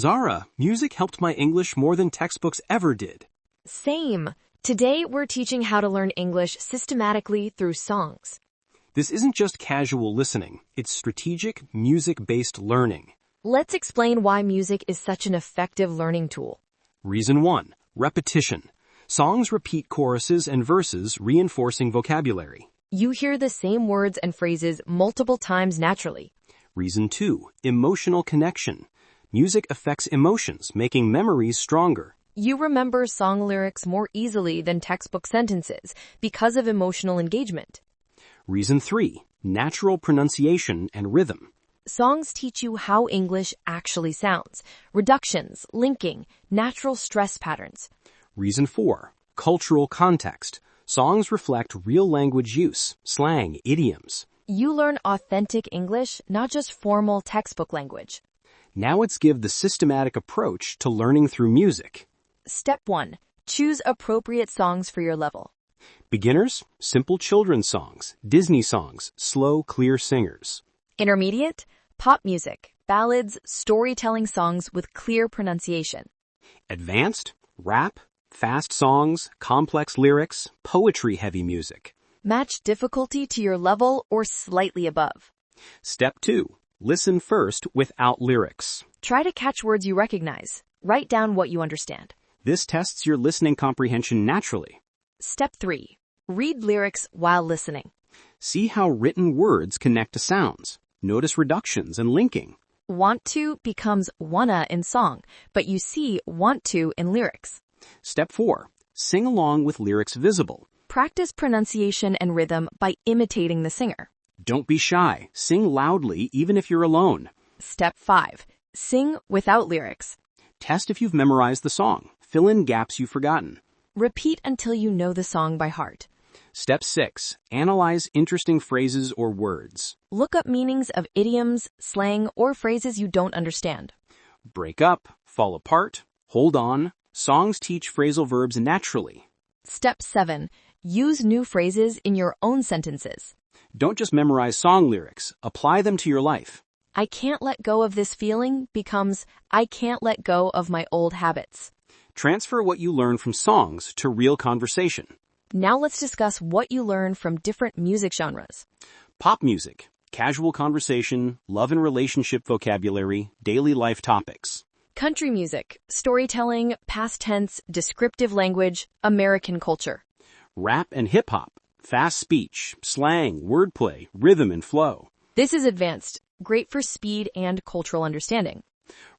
Zara, music helped my English more than textbooks ever did. Same. Today, we're teaching how to learn English systematically through songs. This isn't just casual listening, it's strategic, music-based learning. Let's explain why music is such an effective learning tool. Reason 1. Repetition. Songs repeat choruses and verses, reinforcing vocabulary. You hear the same words and phrases multiple times naturally. Reason 2. Emotional connection. Music affects emotions, making memories stronger. You remember song lyrics more easily than textbook sentences because of emotional engagement. Reason 3. Natural pronunciation and rhythm. Songs teach you how English actually sounds. Reductions, linking, natural stress patterns. Reason 4. Cultural context. Songs reflect real language use, slang, idioms. You learn authentic English, not just formal textbook language. Now let's give the systematic approach to learning through music. Step 1. Choose appropriate songs for your level. Beginners, simple children's songs, Disney songs, slow, clear singers. Intermediate, pop music, ballads, storytelling songs with clear pronunciation. Advanced, rap, fast songs, complex lyrics, poetry-heavy music. Match difficulty to your level or slightly above. Step 2. Listen first without lyrics. Try to catch words you recognize. Write down what you understand. This tests your listening comprehension naturally. Step 3. Read lyrics while listening. See how written words connect to sounds. Notice reductions and linking. Want to becomes wanna in song, but you see want to in lyrics. Step 4. Sing along with lyrics visible. Practice pronunciation and rhythm by imitating the singer. Don't be shy. Sing loudly even if you're alone. Step 5. Sing without lyrics. Test if you've memorized the song. Fill in gaps you've forgotten. Repeat until you know the song by heart. Step 6. Analyze interesting phrases or words. Look up meanings of idioms, slang, or phrases you don't understand. Break up, fall apart, hold on. Songs teach phrasal verbs naturally. Step 7. Use new phrases in your own sentences. Don't just memorize song lyrics. Apply them to your life. I can't let go of this feeling becomes I can't let go of my old habits. Transfer what you learn from songs to real conversation. Now let's discuss what you learn from different music genres. Pop music, casual conversation, love and relationship vocabulary, daily life topics. Country music, storytelling, past tense, descriptive language, American culture. Rap and hip-hop, fast speech, slang, wordplay, rhythm and flow. This is advanced, great for speed and cultural understanding.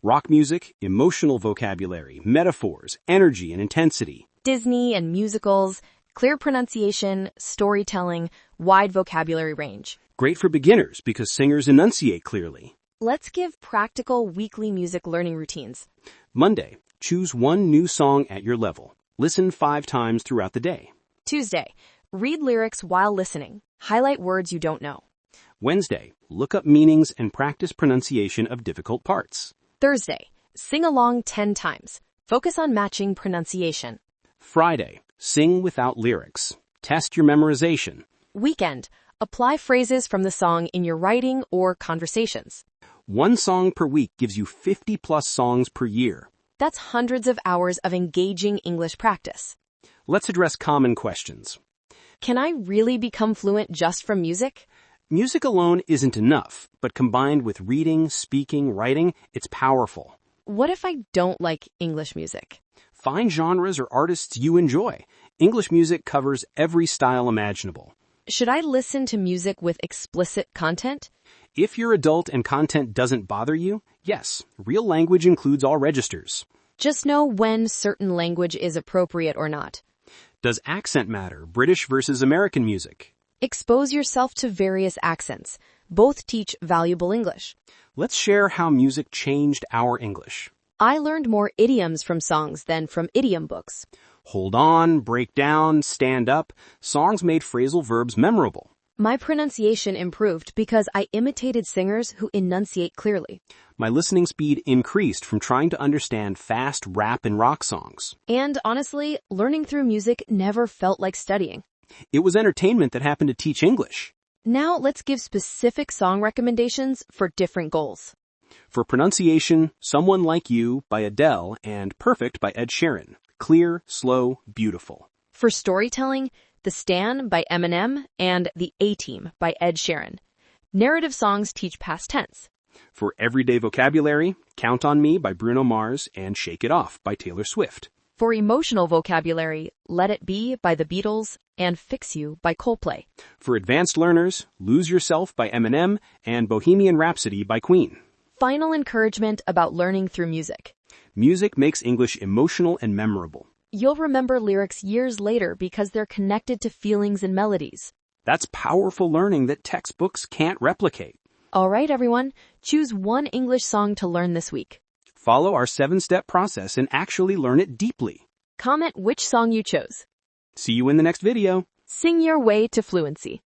Rock music, emotional vocabulary, metaphors, energy and intensity. Disney and musicals, clear pronunciation, storytelling, wide vocabulary range. Great for beginners because singers enunciate clearly. Let's give practical weekly music learning routines. Monday, choose one new song at your level. Listen 5 times throughout the day. Tuesday, read lyrics while listening. Highlight words you don't know. Wednesday, look up meanings and practice pronunciation of difficult parts. Thursday, sing along 10 times. Focus on matching pronunciation. Friday, sing without lyrics. Test your memorization. Weekend, apply phrases from the song in your writing or conversations. 1 song per week gives you 50+ songs per year. That's hundreds of hours of engaging English practice. Let's address common questions. Can I really become fluent just from music? Music alone isn't enough, but combined with reading, speaking, writing, it's powerful. What if I don't like English music? Find genres or artists you enjoy. English music covers every style imaginable. Should I listen to music with explicit content? If you're adult and content doesn't bother you, yes, real language includes all registers. Just know when certain language is appropriate or not. Does accent matter, British versus American music? Expose yourself to various accents. Both teach valuable English. Let's share how music changed our English. I learned more idioms from songs than from idiom books. Hold on, break down, stand up. Songs made phrasal verbs memorable. My pronunciation improved because I imitated singers who enunciate clearly. My listening speed increased from trying to understand fast rap and rock songs. And honestly, learning through music never felt like studying. It was entertainment that happened to teach English. Now let's give specific song recommendations for different goals. For pronunciation, Someone Like You by Adele and Perfect by Ed Sheeran. Clear, slow, beautiful. For storytelling, The Stan by Eminem and The A-Team by Ed Sheeran. Narrative songs teach past tense. For everyday vocabulary, Count on Me by Bruno Mars and Shake It Off by Taylor Swift. For emotional vocabulary, Let It Be by The Beatles and Fix You by Coldplay. For advanced learners, Lose Yourself by Eminem and Bohemian Rhapsody by Queen. Final encouragement about learning through music. Music makes English emotional and memorable. You'll remember lyrics years later because they're connected to feelings and melodies. That's powerful learning that textbooks can't replicate. All right, everyone, choose one English song to learn this week. Follow our 7-step process and actually learn it deeply. Comment which song you chose. See you in the next video. Sing your way to fluency.